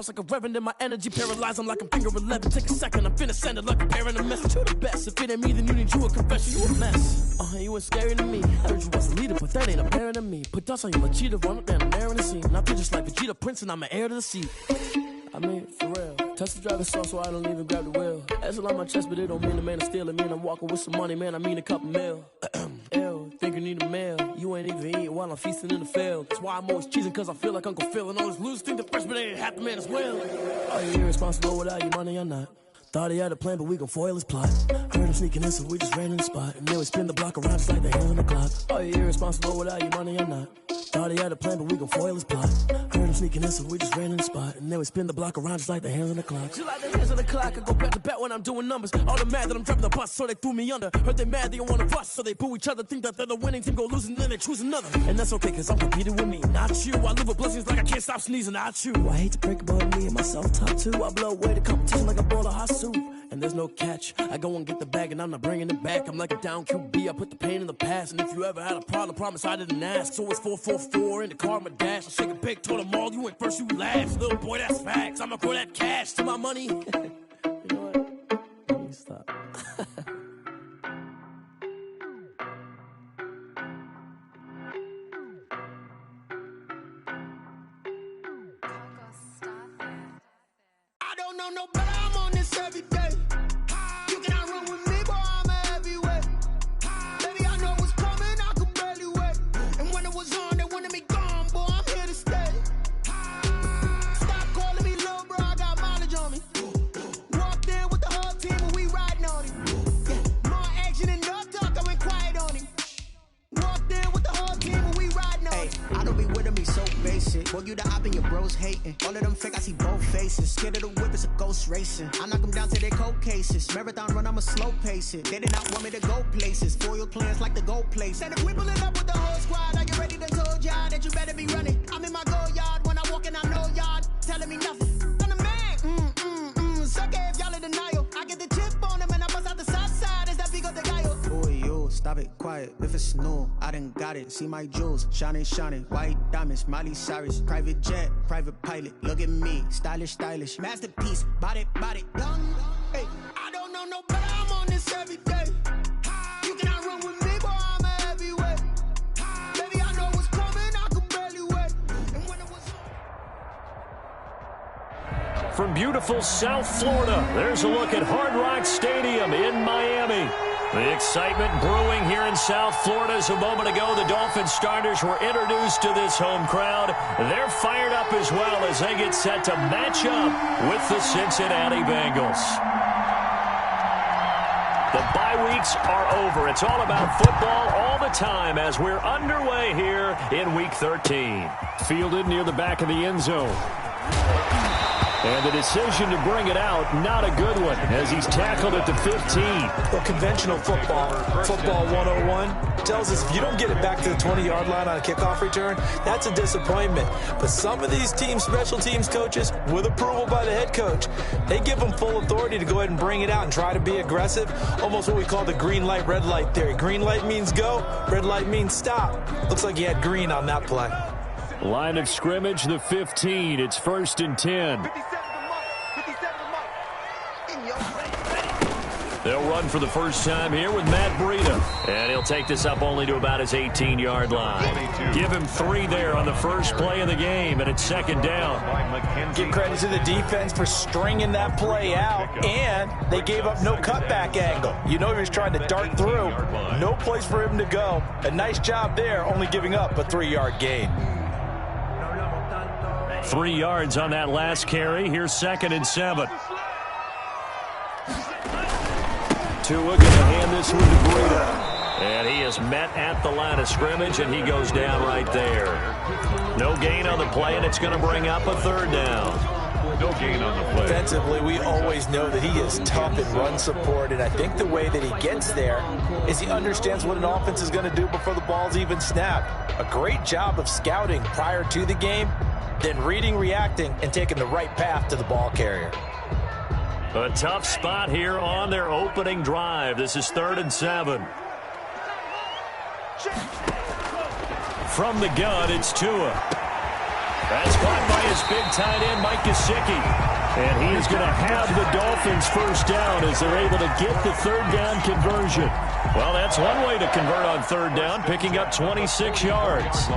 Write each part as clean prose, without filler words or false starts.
pulse like a reverend in my energy. Paralyzed, I'm like I'm finger 11. Take a second, I'm finna send it like a parent a message to the best. If it ain't me, then you need you a confession. You a mess. You ain't scary to me. Heard you was a leader, but that ain't apparent to me. Put dust on you, cheetah, run up down the air in the scene. Now I feel just like Vegeta Prince, and I'm an heir to the seat. I mean, for real. Touch the driver's sauce, so I don't even grab the wheel. That's on my chest, but it don't mean the man is stealing. Mean I'm walking with some money, man. I mean a couple mil. Ew, think you need a meal. You ain't even eating while I'm feasting in the field. That's why I'm always cheesing, cause I feel like Uncle Phil. And all those losers think the freshman ain't half the man as well. Are you irresponsible without your money or not? Thought he had a plan, but we gon' foil his plot. Heard him sneaking in, so we just ran in the spot. And then we spin the block around just like the hands on the clock. Are you irresponsible without your money or not? Thought he had a plan, but we gon' foil his plot. Heard him sneaking in, so we just ran in the spot. And then we spin the block around just like the hands on the clock. Just like the hands on the clock, I go back to back when I'm doing numbers. All the mad that I'm driving the bus, so they threw me under. Heard they mad, they don't wanna bust, so they boo each other. Think that they're the winning team, go losing, then they choose another. And that's okay, cause I'm competing with me, not you. I live with blessings like I can't stop sneezing, not you. I hate to break about me and myself top two. I blow away the competition like a bowl of hot soup. And there's no catch. I go and get the bag and I'm not bringing it back. I'm like a down QB, I put the pain in the past. And if you ever had a problem, promise I didn't ask. So it's 444 in the car, my dash. I shake a big, told them all, you went first, you last. Little boy, that's facts. I'ma throw that cash to my money. You know what? Let me stop. I don't know no better, I'm on this every day. You cannot run with me, boy, I'm a heavyweight. Baby, I know what's coming, I could barely wait. And when it was on, they wanted me gone, boy, I'm here to stay. Stop calling me little bro, I got mileage on me. Walked in with the whole team and we riding on him. Yeah, more action and no talk, I went quiet on him. Walked in with the whole team and we riding on him. I don't be with him, be so basic. Boy, you the op and your bros hating. All of them fake, I see both faces. Scared of the whip, it's a ghost racing. I knock them down to their cold cases. Marathon run, I'ma slow pace it. They did not want me to go places. Foil plans like the gold place. And if we pulling up with the whole squad, are you ready to told y'all that you better be running? I'm in my go yard. When I walk in, I know y'all telling me nothing. I'm the man. Suck it if y'all in denial. I get the chip on them and I bust out the south side. Is that Vigo de Gallo? Boy, yo, stop it, quiet. If it's new, I done got it. See my jewels, shining, shining. White diamonds, Miley Cyrus. Private jet, private pilot. Look at me, stylish, stylish. Masterpiece, body, done. Hey, I don't know no better, I'm on this every day. You cannot run with me, boy, I'm a heavyweight. Baby, I know what's coming, I could barely wait. And when it was From beautiful South Florida, there's a look at Hard Rock Stadium in Miami. The excitement brewing here in South Florida as a moment ago the Dolphins starters were introduced to this home crowd. They're fired up as well as they get set to match up with the Cincinnati Bengals. The bye weeks are over. It's all about football all the time as we're underway here in Week 13. Fielded near the back of the end zone. And the decision to bring it out, not a good one, as he's tackled at the 15. Well, conventional football 101, tells us if you don't get it back to the 20-yard line on a kickoff return, that's a disappointment. But some of these teams, special teams coaches, with approval by the head coach, they give them full authority to go ahead and bring it out and try to be aggressive, almost what we call the green light, red light theory. Green light means go, red light means stop. Looks like he had green on that play. Line of scrimmage, the 15. It's 1st and 10. They'll run for the first time here with Matt Breida. And he'll take this up only to about his 18-yard line. Give him 3 there on the first play of the game, and it's 2nd down. Give credit to the defense for stringing that play out, and they gave up no cutback angle. You know he was trying to dart through. No place for him to go. A nice job there, only giving up a 3-yard gain. 3 yards on that last carry. Here's 2nd and 7. Tua going to hand this one to Breida. And he is met at the line of scrimmage, and he goes down right there. No gain on the play, and it's going to bring up a 3rd down. No gain on the play. Defensively, we always know that he is tough in run support, and I think the way that he gets there is he understands what an offense is going to do before the ball's even snapped. A great job of scouting prior to the game, then reading, reacting, and taking the right path to the ball carrier. A tough spot here on their opening drive. This is 3rd and 7. From the gun, it's Tua. That's caught by his big tight end, Mike Gesicki. And he is going to have the Dolphins first down as they're able to get the third down conversion. Well, that's one way to convert on third down, picking up 26 yards.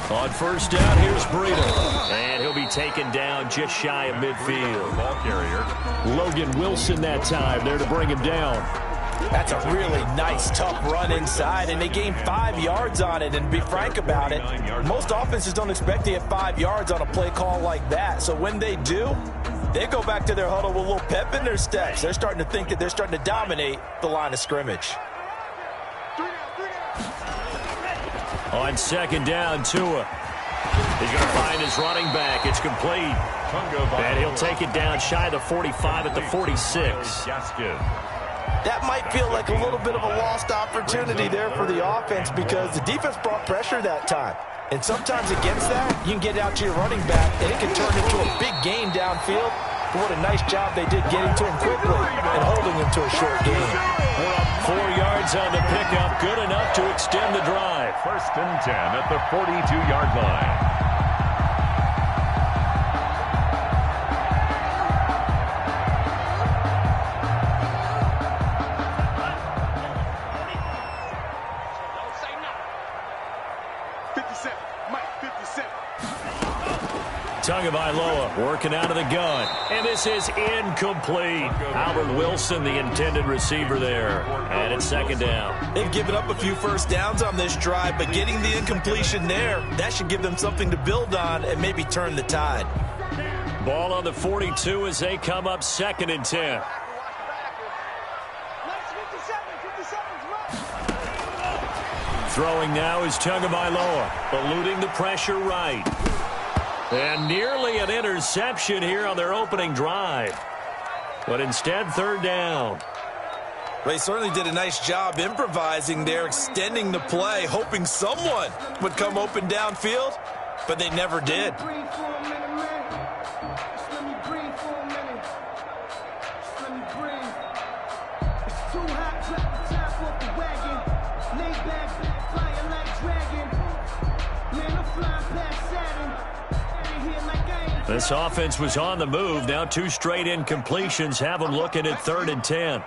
On first down, here's Breida. And he'll be taken down just shy of midfield. Ball carrier. Logan Wilson that time there to bring him down. That's a really nice, tough run inside, and they gained 5 yards on it. And to be frank about it, most offenses don't expect to get 5 yards on a play call like that. So when they do, they go back to their huddle with a little pep in their steps. They're starting to think that they're starting to dominate the line of scrimmage. On second down, Tua. He's going to find his running back. It's complete. And he'll take it down shy of the 45 at the 46. That might feel like a little bit of a lost opportunity there for the offense because the defense brought pressure that time. And sometimes against that, you can get out to your running back, and it can turn into a big gain downfield. But what a nice job they did getting to him quickly and holding him to a short gain. 4 yards on the pickup, good enough to extend the drive. First and 10 at the 42-yard line. Tagovailoa working out of the gun. And this is incomplete. Albert Wilson, the intended receiver there. And it's second down. They've given up a few first downs on this drive, but getting the incompletion there, that should give them something to build on and maybe turn the tide. Ball on the 42 as they come up second and 10. Throwing now is Tagovailoa, eluding the pressure right. And nearly an interception here on their opening drive. But instead, third down. They certainly did a nice job improvising there, extending the play, hoping someone would come open downfield, but they never did. This offense was on the move. Now 2 straight incompletions have them looking at third and 10.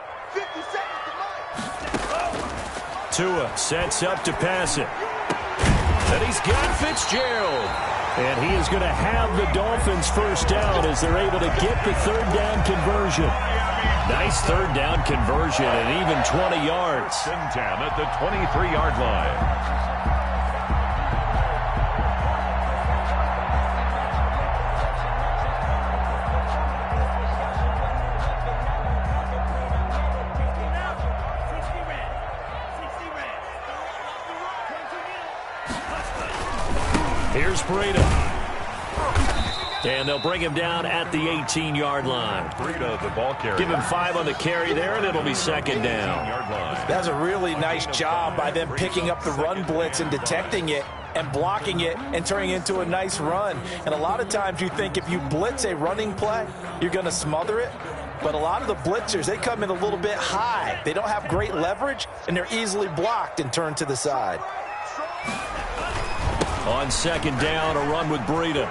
Tua sets up to pass it. And he's got Fitzgerald. And he is going to have the Dolphins first down as they're able to get the third down conversion. Nice third down conversion and even 20 yards. 10 at the 23-yard line. Here's Breida. And they'll bring him down at the 18-yard line. Breida, the ball carrier. Give him 5 on the carry there, and it'll be second down. That's a really nice job by them picking up the run blitz and detecting it and blocking it and turning it into a nice run. And a lot of times you think if you blitz a running play, you're going to smother it. But a lot of the blitzers, they come in a little bit high. They don't have great leverage, and they're easily blocked and turned to the side. On second down, a run with Breida.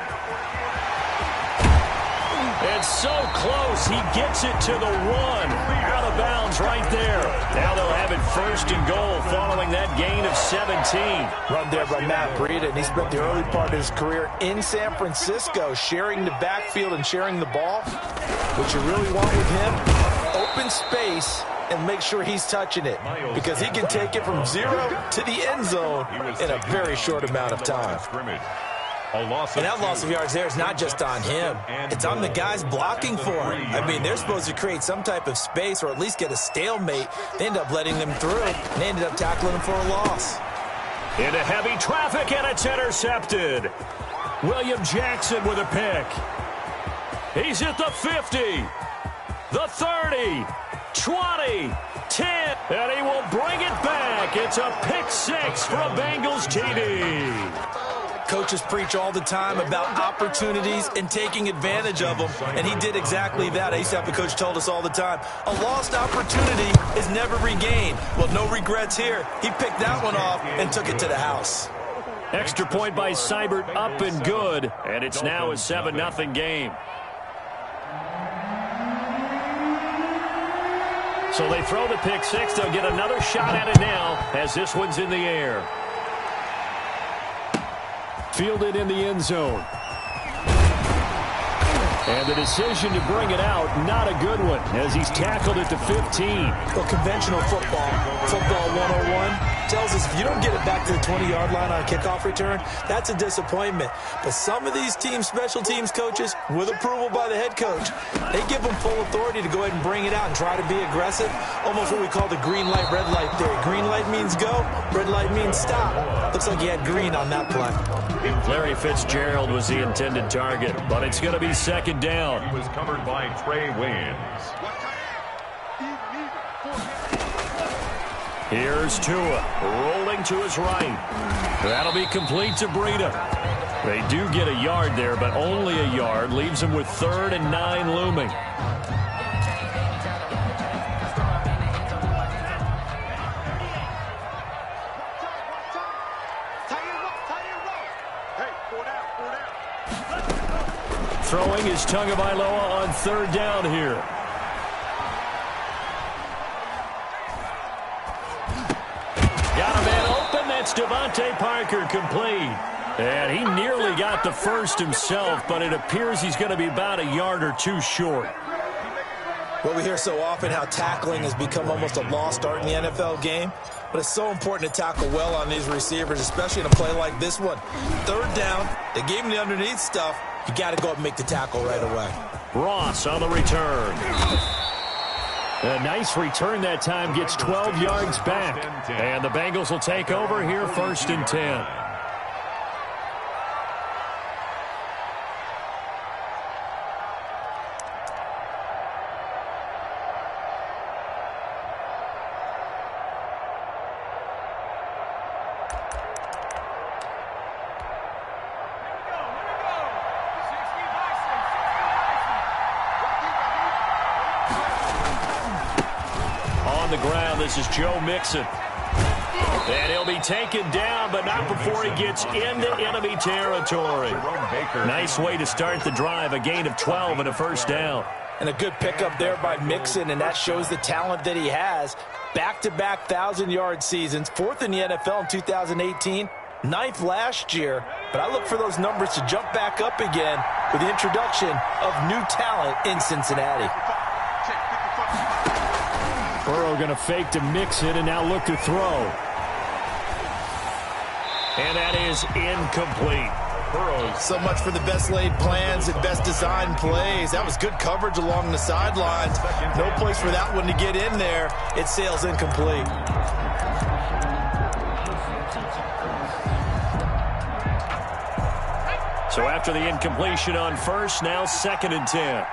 It's so close. He gets it to the 1. Out of bounds right there. Now they'll have it first and goal following that gain of 17. Run there by Matt Breida, and he spent the early part of his career in San Francisco sharing the backfield and sharing the ball. What you really want with him, open space and make sure he's touching it because he can take it from 0 to the end zone in a very short amount of time. And that loss of yards there is not just on him. It's on the guys blocking for him. I mean, they're supposed to create some type of space or at least get a stalemate. They end up letting them through, and they ended up tackling him for a loss. Into heavy traffic, and it's intercepted. William Jackson with a pick. He's at the 50, the 30, 20, 10, and he will bring it back. It's a pick six for a Bengals TD. Coaches preach all the time about opportunities and taking advantage of them, and he did exactly that. I used to have a coach told us all the time, a lost opportunity is never regained. Well, no regrets here. He picked that one off and took it to the house. Extra point by Seibert, up and good, and it's now a 7-0 game. So they throw the pick six. They'll get another shot at it now as this one's in the air. Fielded in the end zone. And the decision to bring it out, not a good one, as he's tackled at the 15. Well, conventional football 101, tells us if you don't get it back to the 20-yard line on a kickoff return, that's a disappointment. But some of these special teams coaches, with approval by the head coach, they give them full authority to go ahead and bring it out and try to be aggressive. Almost what we call the green light, red light theory. Green light means go, red light means stop. Looks like he had green on that play. Larry Fitzgerald was the intended target, but it's going to be second down. He was covered by Trey Waynes. Here's Tua, rolling to his right. That'll be complete to Breida. They do get a yard there, but only a yard. Leaves him with 3rd and 9 looming. Throwing is Tagovailoa on 3rd down here. Got a man open. That's Devontae Parker, complete. And he nearly got the first himself, but it appears he's going to be about a yard or two short. Well, we hear so often how tackling has become almost a lost art in the NFL game. But it's so important to tackle well on these receivers, especially in a play like this one. 3rd down, they gave him the underneath stuff. You got to go up and make the tackle right away. Ross on the return. A nice return that time, gets 12 yards back. And the Bengals will take over here, 1st and 10. On the ground, this is Joe Mixon. And he'll be taken down, but not before he gets into enemy territory. Nice way to start the drive, a gain of 12 and a 1st down. And a good pickup there by Mixon, and that shows the talent that he has. Back-to-back 1,000-yard seasons, 4th in the NFL in 2018, 9th last year. But I look for those numbers to jump back up again with the introduction of new talent in Cincinnati. Burrow going to fake to Mixon and now look to throw. And that is incomplete. Burrow. So much for the best laid plans and best designed plays. That was good coverage along the sidelines. No place for that one to get in there. It sails incomplete. So after the incompletion on 1st, now 2nd and 10.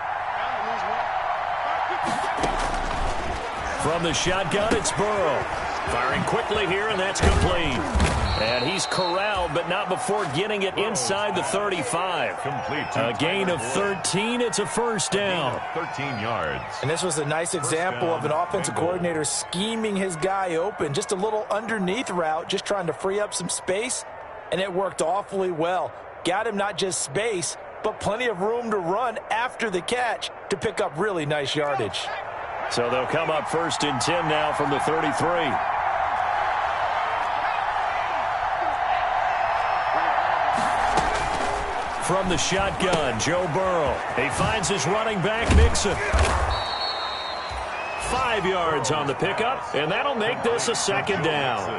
From the shotgun, it's Burrow. Firing quickly here, and that's complete. And he's corralled, but not before getting it inside the 35. Complete. A gain of 13. It's a 1st down. 13 yards. And this was a nice example of an offensive coordinator scheming his guy open. Just a little underneath route, just trying to free up some space, and it worked awfully well. Got him not just space, but plenty of room to run after the catch to pick up really nice yardage. So they'll come up 1st and 10 now from the 33. From the shotgun, Joe Burrow. He finds his running back, Mixon. 5 yards on the pickup, and that'll make this a 2nd down.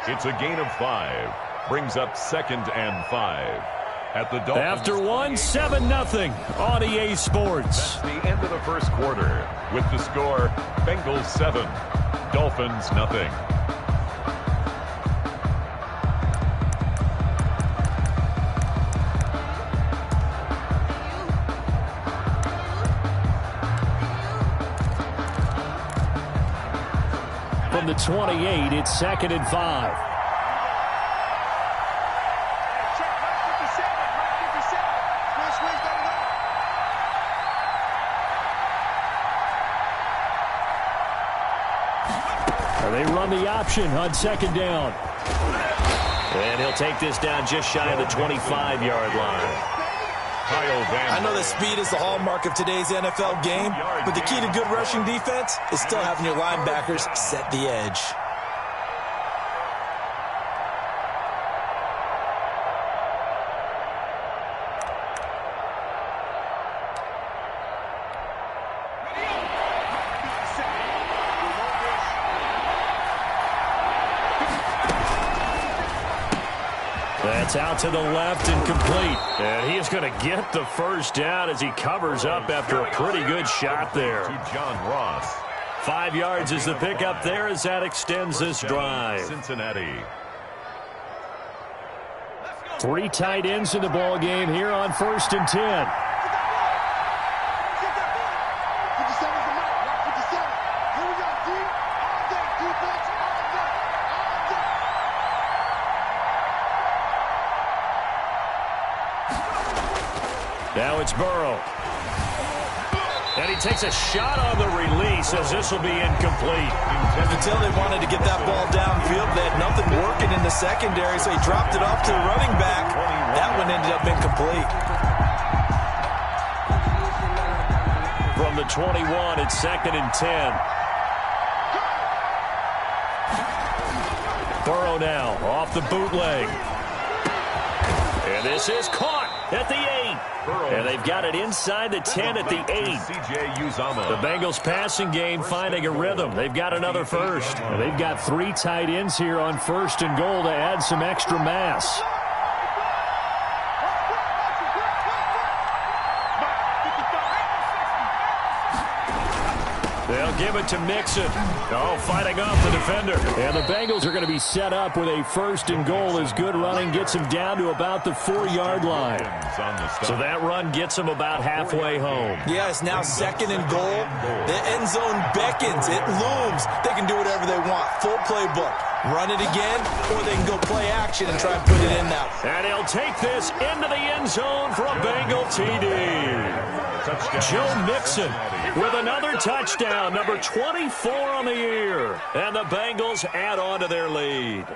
It's a gain of 5. Brings up 2nd and 5. At the Dolphins. After 7-0 on EA Sports. That's the end of the 1st quarter. With the score, Bengals 7, Dolphins nothing. from the 28. It's 2nd and 5. They run the option on 2nd down. And he'll take this down just shy of the 25-yard line. I know that speed is the hallmark of today's NFL game, but the key to good rushing defense is still having your linebackers set the edge. That's out to the left and complete. And he is going to get the first down as he covers up after a pretty good shot there. To John Ross. 5 yards is the pickup there as that extends this drive. Cincinnati. 3 tight ends in the ball game here on 1st and 10. Now it's Burrow. And he takes a shot on the release as this will be incomplete. Until they wanted to get that ball downfield, they had nothing working in the secondary, so he dropped it off to the running back. That one ended up incomplete. From the 21, it's 2nd and 10. Burrow now off the bootleg. And this is caught at the 8. And they've got it inside the 10 at the 8. The Bengals passing game finding a rhythm. They've got another first. And they've got 3 tight ends here on 1st and goal to add some extra mass. They'll give it to Mixon. Oh, fighting off the defender. And the Bengals are going to be set up with a 1st and goal as good running gets them down to about the 4-yard line. So that run gets them about halfway home. Yeah, it's now 2nd and goal. The end zone beckons. It looms. They can do whatever they want. Full playbook. Run it again, or they can go play action and try and put it in now. And he'll take this into the end zone for a Bengal TD. Joe Mixon with another touchdown, number 24 on the year. And the Bengals add on to their lead.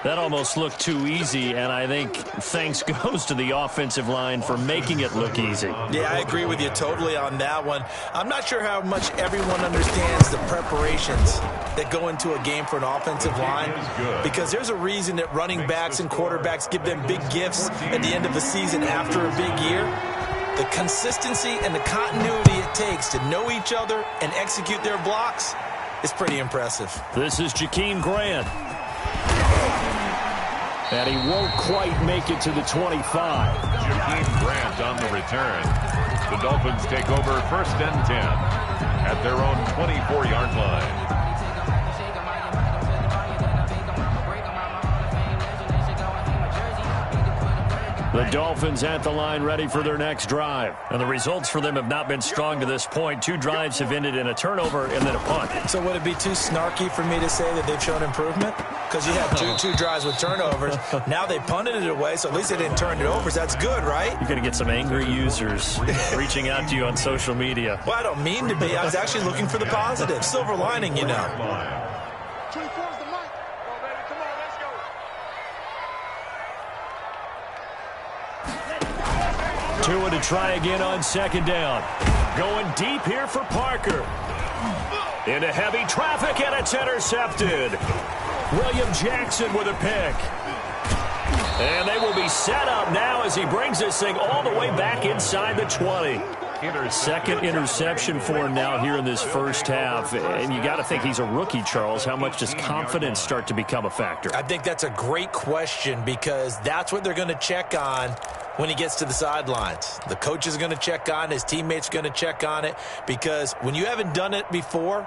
That almost looked too easy, and I think thanks goes to the offensive line for making it look easy. Yeah, I agree with you totally on that one. I'm not sure how much everyone understands the preparations that go into a game for an offensive line, because there's a reason that running backs and quarterbacks give them big gifts at the end of the season after a big year. The consistency and the continuity it takes to know each other and execute their blocks is pretty impressive. This is Jakeem Grant. And he won't quite make it to the 25. Jakeem Grant on the return. The Dolphins take over 1st and 10 at their own 24-yard line. The Dolphins at the line ready for their next drive. And the results for them have not been strong to this point. 2 drives have ended in a turnover and then a punt. So would it be too snarky for me to say that they've shown improvement? Because you had two drives with turnovers. Now they punted it away, so at least they didn't turn it over. So that's good, right? You're going to get some angry users reaching out to you on social media. Well, I don't mean to be. I was actually looking for the positive. Silver lining, you know. Tua to try again on 2nd down. Going deep here for Parker. Into heavy traffic, and it's intercepted. William Jackson with a pick. And they will be set up now as he brings this thing all the way back inside the 20. Second interception for him now here in this first half. And you got to think he's a rookie, Charles. How much does confidence start to become a factor? I think that's a great question, because that's what they're going to check on when he gets to the sidelines. The coach is going to check on it. His teammates are going to check on it, because when you haven't done it before,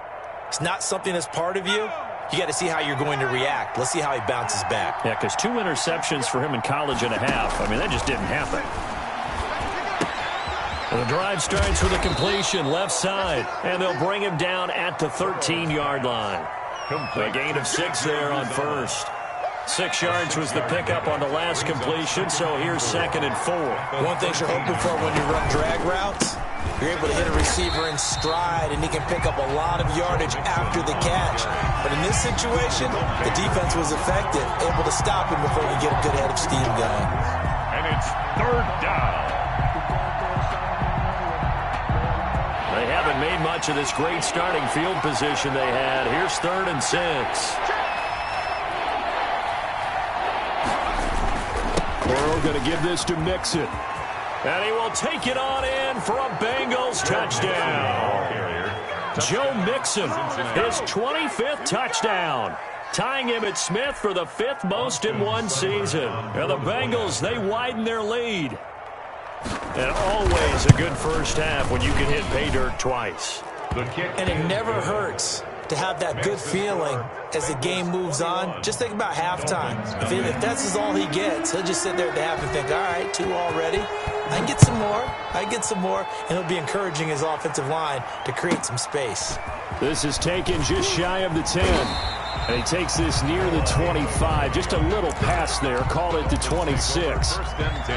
it's not something that's part of you. You got to see how you're going to react. Let's see how he bounces back. Yeah, because 2 interceptions for him in college and a half. I mean, that just didn't happen. The drive starts with a completion left side, and they'll bring him down at the 13-yard line. A gain of 6 there on first. 6 yards was the pickup on the last completion, so here's 2nd and 4. One thing you're hoping for when you run drag routes, you're able to hit a receiver in stride, and he can pick up a lot of yardage after the catch. But in this situation, the defense was effective, able to stop him before he could get a good head of steam going. And it's 3rd down. They haven't made much of this great starting field position they had. Here's 3rd and 6. Burrow going to give this to Mixon. And he will take it on in for a Bengals touchdown. Joe Mixon, his 25th touchdown, tying Emmitt Smith for the 5th most in one season. And the Bengals, they widen their lead. And always a good first half when you can hit pay dirt twice. And it never hurts to have that good feeling as the game moves on. Just think about halftime. If that's all he gets, he'll just sit there at the half and think, all right, 2 already. I can get some more. I can get some more. And he'll be encouraging his offensive line to create some space. This is taken just shy of the 10. And he takes this near the 25. Just a little pass there. Call it the 26. 1st and 10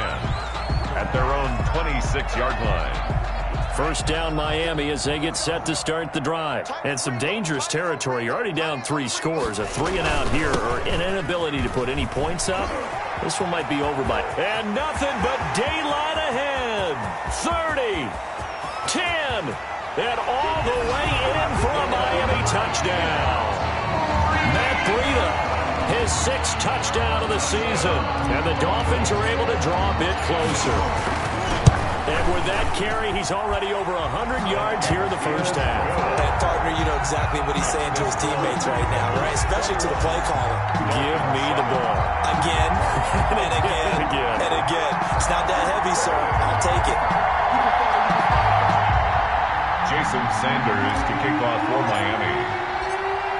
at their own 26-yard line. First down Miami as they get set to start the drive. And some dangerous territory. You're already down 3 scores. A 3-and-out here or an inability to put any points up. This one might be over by. And nothing but daylight ahead. 30, 10, and all the way in for a Miami touchdown. Matt Breida, his 6th touchdown of the season. And the Dolphins are able to draw a bit closer. And with that carry, he's already over 100 yards here in the first half. And partner, you know exactly what he's saying to his teammates right now, right? Especially to the play caller. Give me the ball. Again, and again, and again. It's not that heavy, sir. I'll take it. Jason Sanders to kick off for Miami.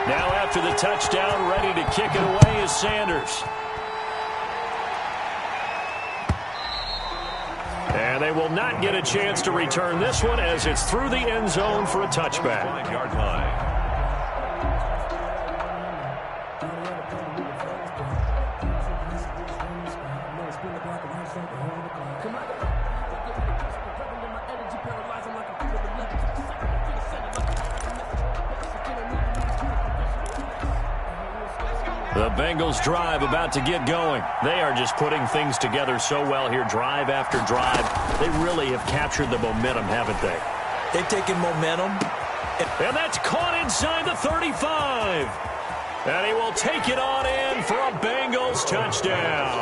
Now after the touchdown, ready to kick it away is Sanders. And they will not get a chance to return this one as it's through the end zone for a touchback. 5-yard line. The Bengals drive about to get going. They are just putting things together so well here, drive after drive. They really have captured the momentum, haven't they? They've taken momentum. And that's caught inside the 35. And he will take it on in for a Bengals touchdown.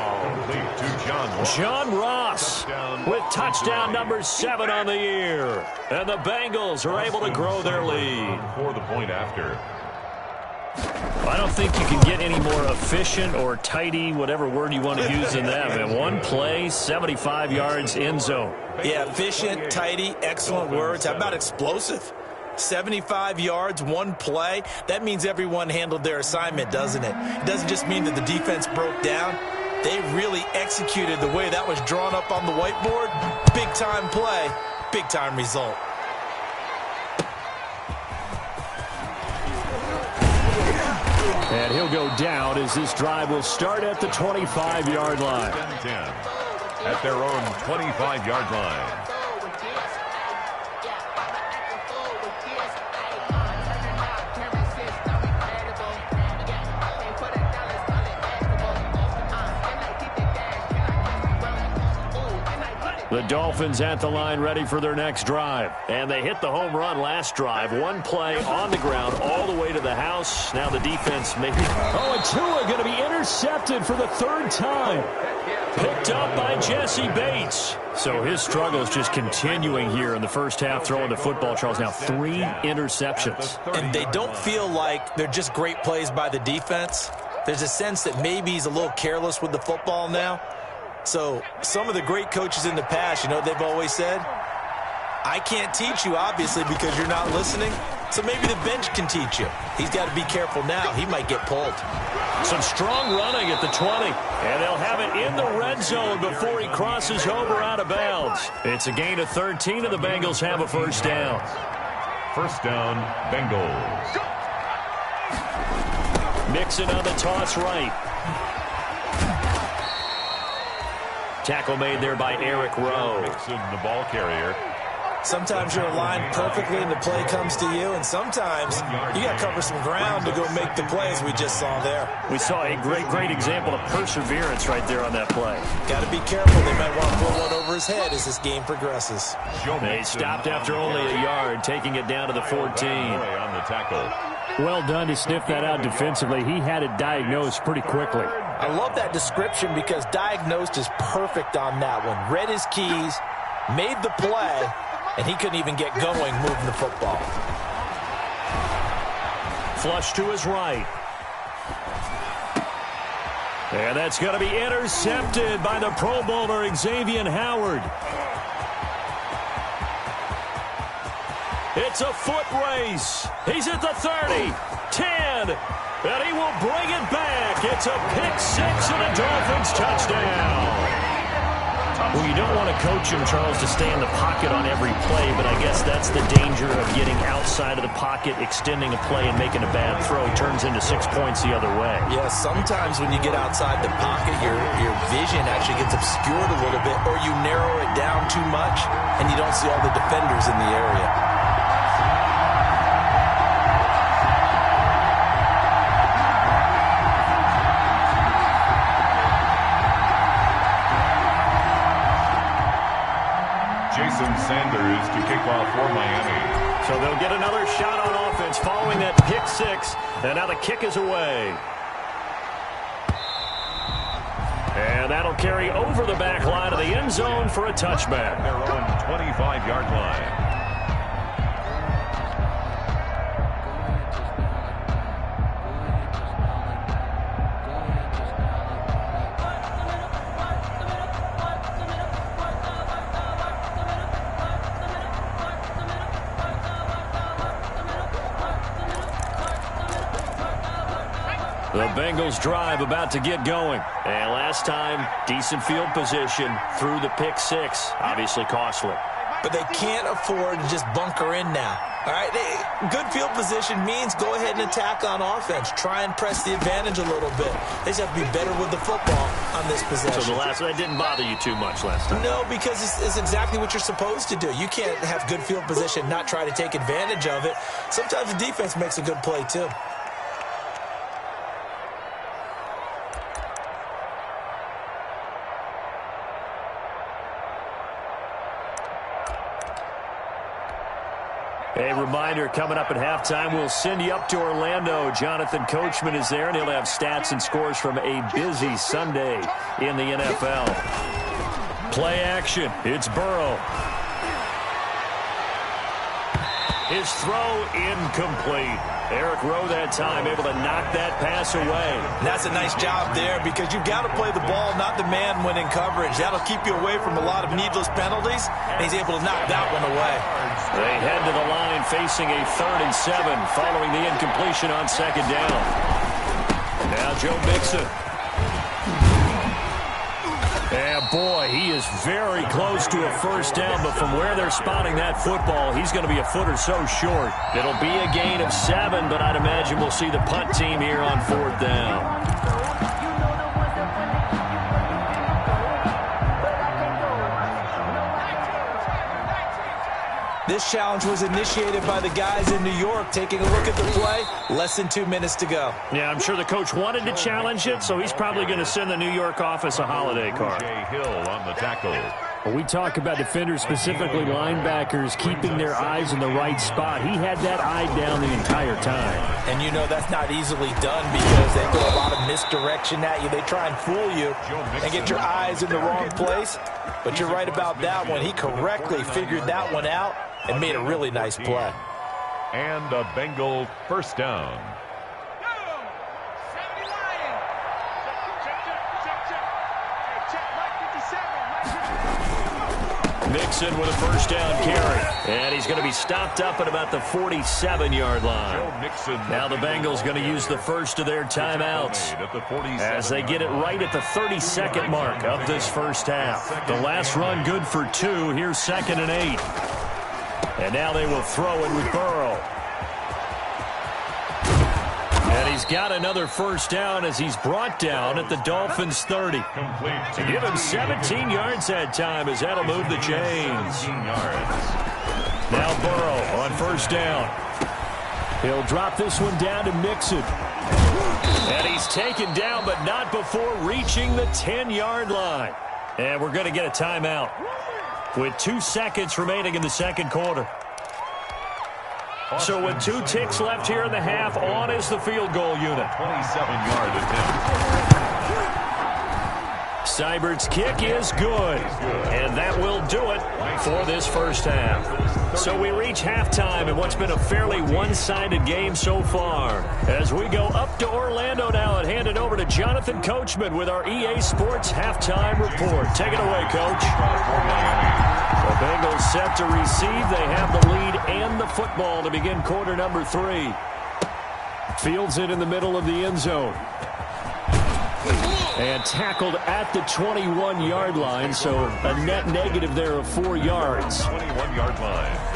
John Ross with touchdown number 7 on the year. And the Bengals are able to grow their lead. For the point after. I don't think you can get any more efficient or tidy, whatever word you want to use in that. Man, one play, 75 yards, end zone. Yeah, efficient, tidy, excellent words. How about explosive? 75 yards, one play. That means everyone handled their assignment, doesn't it? It doesn't just mean that the defense broke down. They really executed the way that was drawn up on the whiteboard. Big-time play, big-time result. And he'll go down as this drive will start at the 25-yard line. 10 at their own 25-yard line. The Dolphins at the line ready for their next drive. And they hit the home run last drive. One play on the ground all the way to the house. Now the defense maybe. Oh, and Tua going to be intercepted for the 3rd time. Picked up by Jesse Bates. So his struggle is just continuing here in the first half, throwing the football, Charles. Now 3 interceptions. And they don't feel like they're just great plays by the defense. There's a sense that maybe he's a little careless with the football now. So some of the great coaches in the past, you know what they've always said? I can't teach you, obviously, because you're not listening. So maybe the bench can teach you. He's got to be careful now. He might get pulled. Some strong running at the 20. And they'll have it in the red zone before he crosses over out of bounds. It's a gain of 13, and the Bengals have a first down. First down, Bengals. Mixon on the toss right. Tackle made there by Eric Rowe. Mixon, the ball carrier. Sometimes you're aligned perfectly and the play comes to you, and sometimes you got to cover some ground to go make the plays we just saw there. We saw a great example of perseverance right there on that play. Got to be careful. They might want to put one over his head as this game progresses. They stopped after only a yard, taking it down to the 14. On the tackle. Well done to sniff that out defensively. He had it diagnosed pretty quickly. I love that description because diagnosed is perfect on that one. Read his keys, made the play, and he couldn't even get going moving the football. Flush to his right. And that's going to be intercepted by the Pro Bowler, Xavier Howard. It's a foot race. He's at the 30, 10, and he will bring it back. It's a pick-6 and a Dolphins touchdown. Well, you don't want to coach him, Charles, to stay in the pocket on every play, but I guess that's the danger of getting outside of the pocket, extending a play, and making a bad throw turns into 6 points the other way. Yeah, sometimes when you get outside the pocket, your vision actually gets obscured a little bit, or you narrow it down too much, and you don't see all the defenders in the area. Sanders to kick off for Miami. So they'll get another shot on offense following that pick-6, and now the kick is away. And that'll carry over the back line of the end zone for a touchback. Their own 25-yard line. The Bengals drive about to get going. And last time, decent field position through the pick-6. Obviously costly. But they can't afford to just bunker in now. All right, good field position means go ahead and attack on offense. Try and press the advantage a little bit. They just have to be better with the football on this possession. So that didn't bother you too much last time? No, because it's exactly what you're supposed to do. You can't have good field position, not try to take advantage of it. Sometimes the defense makes a good play, too. A reminder, coming up at halftime, we'll send you up to Orlando. Jonathan Coachman is there, and he'll have stats and scores from a busy Sunday in the NFL. Play action. It's Burrow. His throw incomplete. Eric Rowe that time able to knock that pass away. And that's a nice job there because you've got to play the ball, not the man when in coverage. That'll keep you away from a lot of needless penalties, and he's able to knock that one away. They head to the line facing a 3rd and 7 following the incompletion on 2nd down. Now Joe Mixon. And boy, he is very close to a 1st down, but from where they're spotting that football, he's going to be a foot or so short. It'll be a gain of 7, but I'd imagine we'll see the punt team here on 4th down. This challenge was initiated by the guys in New York. Taking a look at the play, less than 2 minutes to go. Yeah, I'm sure the coach wanted to challenge it, so he's probably going to send the New York office a holiday card. Jay Hill on the tackle. When we talk about defenders, specifically linebackers, keeping their eyes in the right spot, he had that eye down the entire time. And you know that's not easily done because they throw a lot of misdirection at you. They try and fool you and get your eyes in the wrong place. But you're right about that one. He correctly figured that one out and made a really nice play. And a Bengal 1st down. Mixon with a 1st down carry. And he's going to be stopped up at about the 47-yard line. Now the Bengals going to use the first of their timeouts as they get it right at the 32nd mark of this 1st half. The last run good for 2. Here's 2nd and 8. And now they will throw it with Burrow. he's got another first down as he's brought down at the Dolphins' 30. To give him 17 yards that time as that'll move the chains. Now Burrow on first down. He'll drop this one down to Mixon. And he's taken down, but not before reaching the 10-yard line. And we're going to get a timeout with 2 seconds remaining in the second quarter. So with 2 ticks left here in the half, on is the field goal unit. 27-yard attempt. Seibert's kick is good. And that will do it for this first half. So we reach halftime in what's been a fairly one-sided game so far. As we go up to Orlando now and hand it over to Jonathan Coachman with our EA Sports halftime report. Take it away, Coach. The Bengals set to receive. They have the lead and the football to begin quarter number 3. Fields it in the middle of the end zone. And tackled at the 21-yard line, so a net negative there of 4 yards. 21-yard line.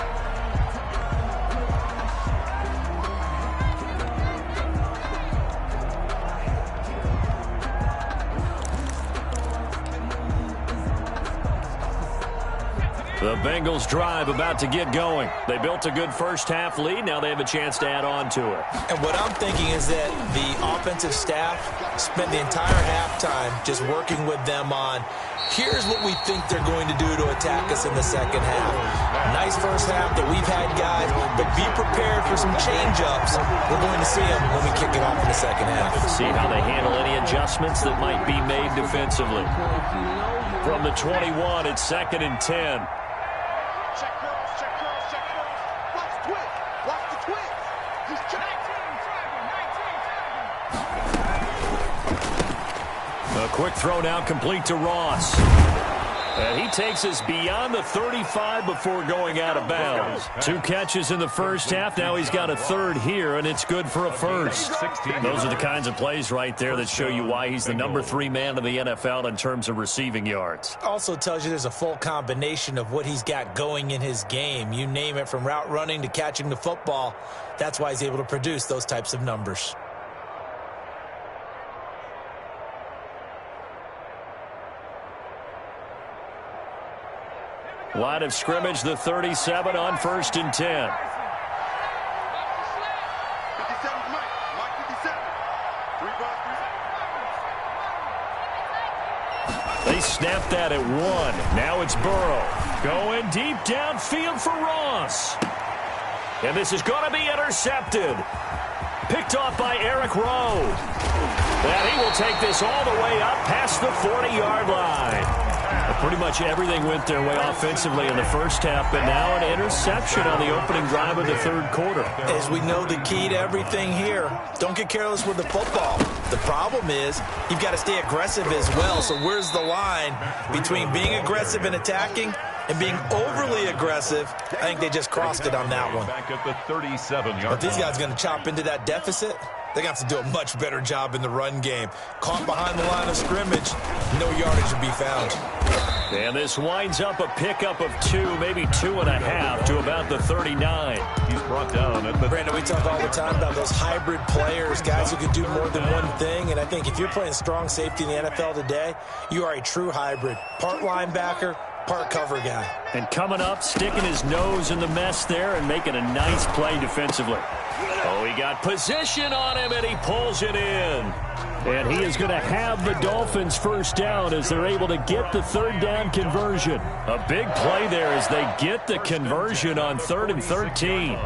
The Bengals drive about to get going. They built a good first half lead. Now they have a chance to add on to it. And what I'm thinking is that the offensive staff spent the entire halftime just working with them on, here's what we think they're going to do to attack us in the second half. Nice first half that we've had, guys, but be prepared for some change-ups. We're going to see them when we kick it off in the second half. See how they handle any adjustments that might be made defensively. From the 21, it's 2nd and 10. A quick throw now complete to Ross. And he takes us beyond the 35 before going out of bounds. 2 catches in the first half. Now he's got a third here, and it's good for a first. Those are the kinds of plays right there that show you why he's the number 3 man in the NFL in terms of receiving yards. Also tells you there's a full combination of what he's got going in his game. You name it, from route running to catching the football. That's why he's able to produce those types of numbers. Line of scrimmage, the 37 on 1st and 10. They snapped that at 1. Now it's Burrow. Going deep downfield for Ross. And this is going to be intercepted. Picked off by Eric Rowe. And he will take this all the way up past the 40-yard line. Pretty much everything went their way offensively in the first half, but now an interception on the opening drive of the third quarter. As we know, the key to everything here, don't get careless with the football. The problem is you've got to stay aggressive as well. So where's the line between being aggressive and attacking and being overly aggressive? I think they just crossed it on that one. Back at the 37-yard line. If these guys are going to chop into that deficit, they're going to have to do a much better job in the run game. Caught behind the line of scrimmage, no yardage to be found. And this winds up a pickup of 2, maybe 2.5 to about the 39. He's brought down at the... Brandon, we talk all the time about those hybrid players, guys who can do more than one thing. And I think if you're playing strong safety in the NFL today, you are a true hybrid. Part linebacker, part cover guy. And coming up, sticking his nose in the mess there and making a nice play defensively. Oh, he got position on him, and he pulls it in. And he is going to have the Dolphins first down as they're able to get the third down conversion. A big play there as they get the conversion on 3rd and 13.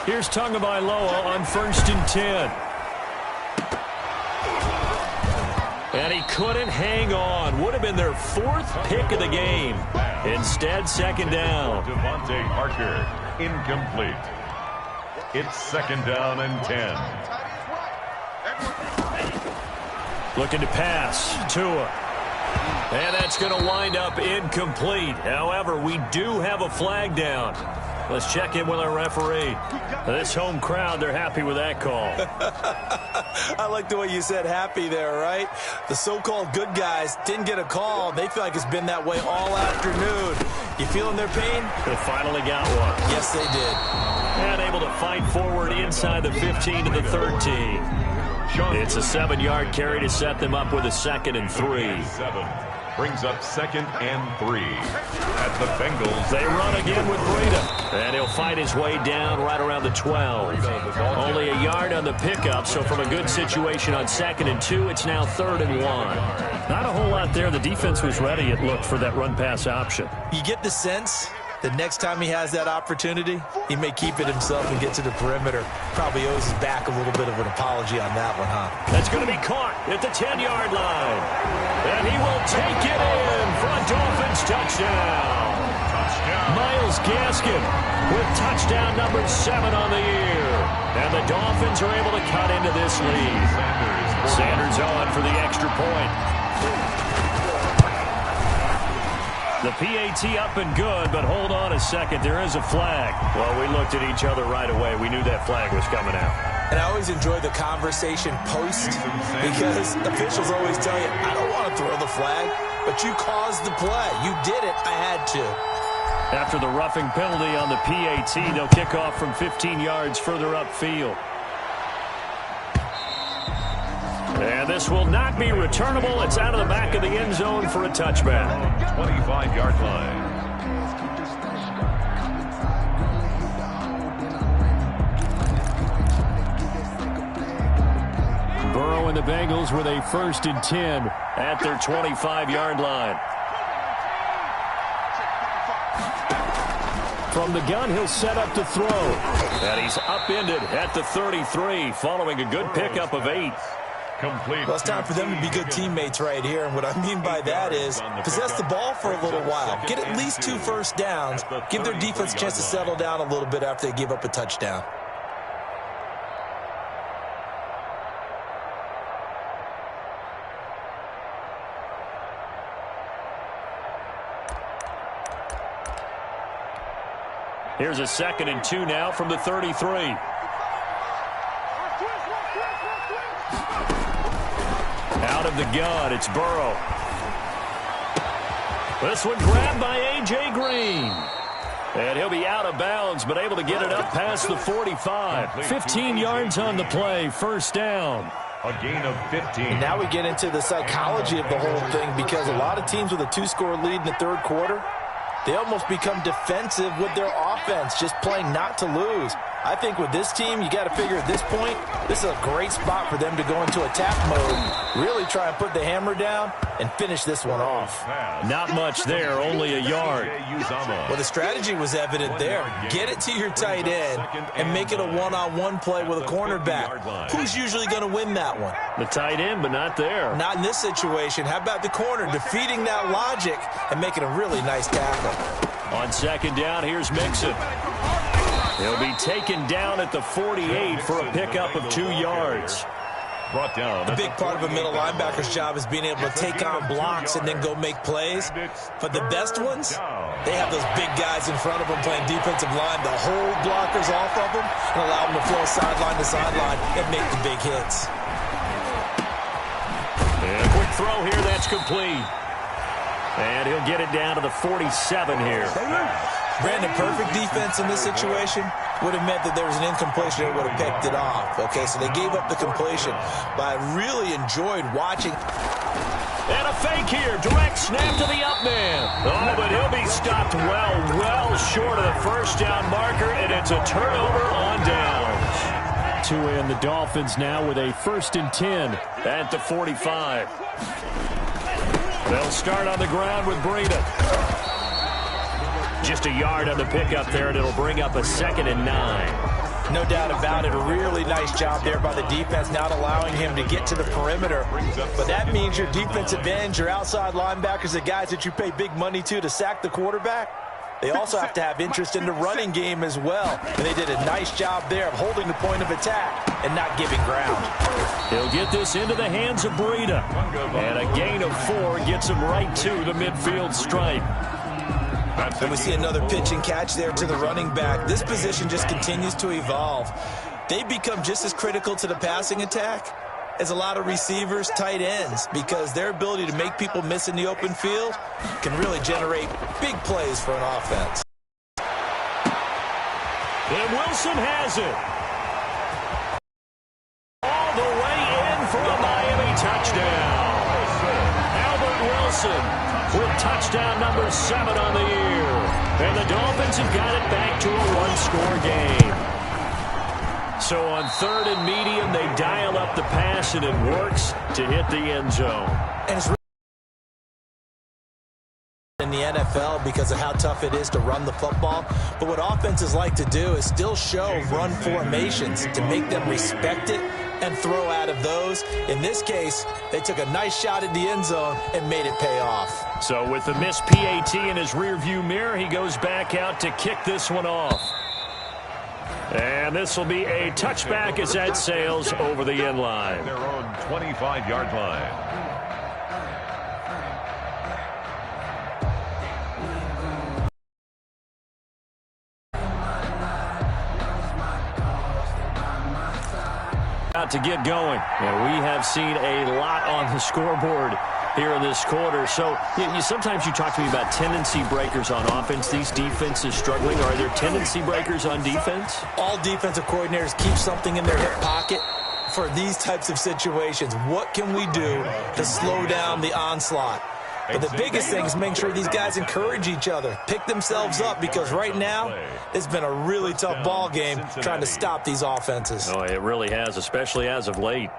Here's Tagovailoa on 1st and 10. And he couldn't hang on. Would have been their 4th pick of the game. Instead, 2nd down. Devontae Parker, incomplete. It's 2nd down and 10. Looking to pass. Tua. And that's going to wind up incomplete. However, we do have a flag down. Let's check in with our referee. This home crowd, they're happy with that call. I like the way you said happy there, right? The so-called good guys didn't get a call. They feel like it's been that way all afternoon. You feeling their pain? They finally got one. Yes, they did. And able to fight forward inside the 15 to the 13. It's a 7-yard carry to set them up with a 2nd and 3. Brings up 2nd and 3 at the Bengals. They run again with Breida. And he'll fight his way down right around the 12. Only a yard on the pickup, so from a good situation on 2nd and 2, it's now 3rd and 1. Not a whole lot there. The defense was ready, it looked, for that run-pass option. You get the sense that next time he has that opportunity, he may keep it himself and get to the perimeter. Probably owes his back a little bit of an apology on that one, huh? That's going to be caught at the 10-yard line. And he will take it in for a Dolphins touchdown. Myles Gaskin with touchdown number 7 on the year. And the Dolphins are able to cut into this lead. Sanders on for the extra point. The PAT up and good, but hold on a second. There is a flag. Well, we looked at each other right away. We knew that flag was coming out. And I always enjoy the conversation post because officials always tell you, I don't want to throw the flag, but you caused the play. You did it. I had to. After the roughing penalty on the PAT, they'll kick off from 15 yards further upfield. And this will not be returnable. It's out of the back of the end zone for a touchback. 25-yard line. Burrow and the Bengals with a 1st and 10 at their 25-yard line. From the gun, he'll set up to throw. And he's upended at the 33 following a good pickup of 8. Complete. Well, it's time for them to be good teammates right here. And what I mean by that is possess the ball for a little while. Get at least 2 first downs. Give their defense a chance to settle down a little bit after they give up a touchdown. Here's a 2nd and 2 now from the 33. Out of the gun, it's Burrow. This one grabbed by A.J. Green. And he'll be out of bounds, but able to get it up past the 45. 15 yards on the play, 1st down. A gain of 15. And now we get into the psychology of the whole thing because a lot of teams with a 2-score lead in the 3rd quarter, they almost become defensive with their offense, just playing not to lose. I think with this team, you got to figure at this point, this is a great spot for them to go into attack mode, really try and put the hammer down and finish this one off. Not much there, only a yard. Well, the strategy was evident there. Get it to your tight end and make it a one-on-one play with a cornerback. Who's usually going to win that one? The tight end, but not there. Not in this situation. How about the corner defeating that logic and making a really nice tackle? On 2nd down, here's Mixon. He'll be taken down at the 48 for a pickup of 2 yards. Brought down. A big part of a middle linebacker's job is being able to take on blocks and then go make plays. But the best ones, they have those big guys in front of them playing defensive line to hold blockers off of them and allow them to flow sideline to sideline and make the big hits. And a quick throw here, that's complete. And he'll get it down to the 47 here. Brandon, perfect defense in this situation would have meant that there was an incompletion that would have picked it off. Okay, so they gave up the completion. But I really enjoyed watching. And a fake here. Direct snap to the up man. Oh, but he'll be stopped well short of the 1st down marker, and it's a turnover on downs. To end the Dolphins now with a 1st and 10 at the 45. They'll start on the ground with Breida. Just a yard on the pickup there, and it'll bring up a 2nd and 9. No doubt about it. A really nice job there by the defense, not allowing him to get to the perimeter. But that means your defensive ends, your outside linebackers, the guys that you pay big money to sack the quarterback, they also have to have interest in the running game as well. And they did a nice job there of holding the point of attack and not giving ground. He'll get this into the hands of Breida. And a gain of 4 gets him right to the midfield stripe. And we see another pitch and catch there to the running back. This position just continues to evolve. They become just as critical to the passing attack is a lot of receivers, tight ends, because their ability to make people miss in the open field can really generate big plays for an offense. And Wilson has it. All the way in for a Miami touchdown. Albert Wilson with touchdown number 7 on the year. And the Dolphins have got it back to a one-score game. So on 3rd and medium, they dial up the pass, and it works to hit the end zone. And it's in the NFL because of how tough it is to run the football. But what offenses like to do is still show run formations to make them respect it and throw out of those. In this case, they took a nice shot at the end zone and made it pay off. So with the missed PAT in his rearview mirror, he goes back out to kick this one off. And this will be a touchback as that sails over the end line. Their own 25-yard line. To get going. We have seen a lot on the scoreboard here in this quarter. So sometimes you talk to me about tendency breakers on offense. These defenses struggling. Are there tendency breakers on defense? All defensive coordinators keep something in their hip pocket for these types of situations. What can we do to slow down the onslaught? But the biggest thing is making sure these guys encourage each other, pick themselves up, because right now it's been a really tough ball game trying to stop these offenses. Oh, it really has, especially as of late.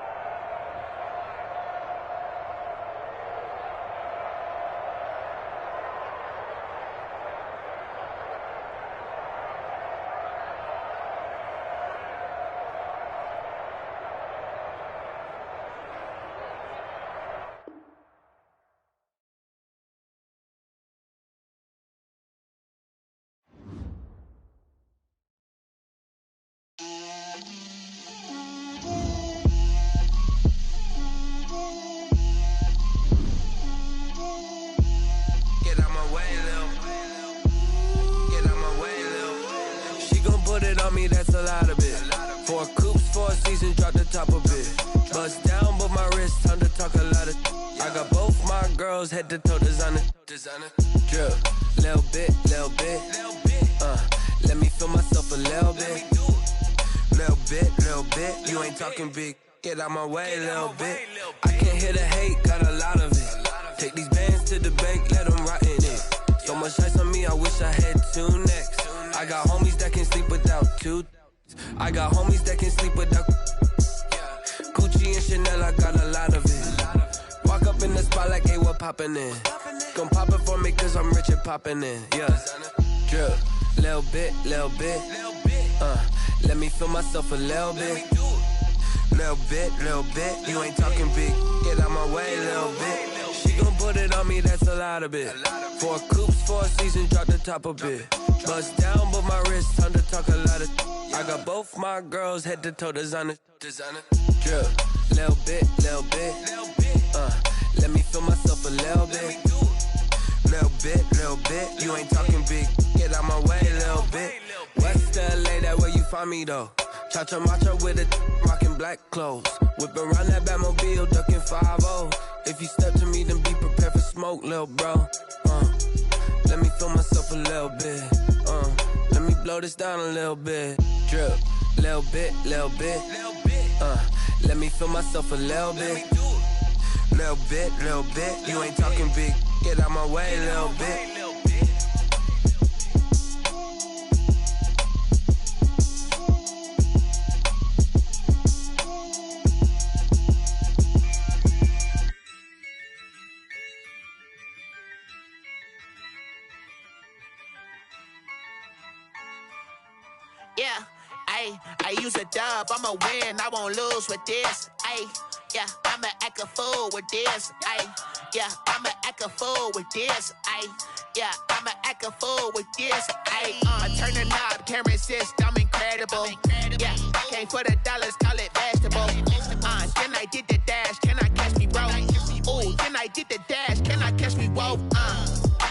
That's a lot of it. 4 coops, 4 seasons, drop the top of it. Bust down, but my wrist, time to talk a lot of. I got both my girls head to toe designer. Drip, little bit. Let me feel myself a little bit. Little bit. You ain't talking big. Get out my way, little bit. I can't hear the hate, got a lot of it. Take these bands to the bank, let them rot in it. So much ice on me, I wish I had 2 necks. I got homies that can sleep without 2. I got homies that can sleep without Gucci and Chanel, I got a lot of it. Walk up in the spot like, hey, what poppin' in? Gon' pop it for me cause I'm rich and poppin' in. Yeah, drip, little bit. Let me feel myself a little bit. Little bit. You ain't talking big. Get out my way, little bit. She gon' put it on me, that's a lot of it. 4 coops, 4 seasons, drop the top of it. Bust down, but my wrist, time to talk a lot of. I got both my girls head to toe designer. Drip, little bit. Let me feel myself a little bit. Little bit. You ain't talking big. Get out my way, little bit. West LA, that where you find me though. Cha-cha matcha with it, rocking black clothes. Whip around that Batmobile, ducking 5-0. If you step to me, then be prepared for smoke, little bro. Let me feel myself a little bit. Let me blow this down a little bit. Drip, little bit. Let me feel myself a little bit. Little bit. You ain't talking big. Get out my way, little bit. Yeah, I use a dub, I'ma win, I won't lose with this. Yeah, I'ma act a fool with this. Yeah, I'ma act a fool with this. Yeah, I'ma act a fool with this. I turn the knob, can't resist, I'm incredible. Yeah, came for the dollars, call it vegetable. Then I did the dash, can I catch me, bro? Ooh, then I did the dash, can I catch me, whoa?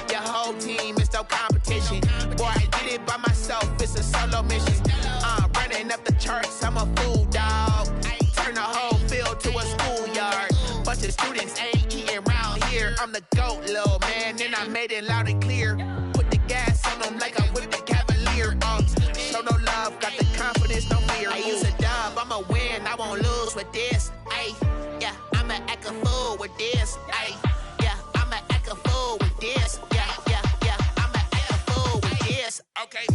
Your whole team is no competition. Boy, I did it by myself, it's a solo mission. Running up the charts, I'm a fool, dog. Turn the whole field to a I made it loud and clear. Put the gas on them like I whipped the Cavalier. Show no love, got the confidence, no fear. I use a dub, I'ma win, I won't lose with this. Ay, yeah, I'ma act a fool with this. Ay, yeah, I'ma act a fool with this. Yeah, I'ma act a fool with this. Okay,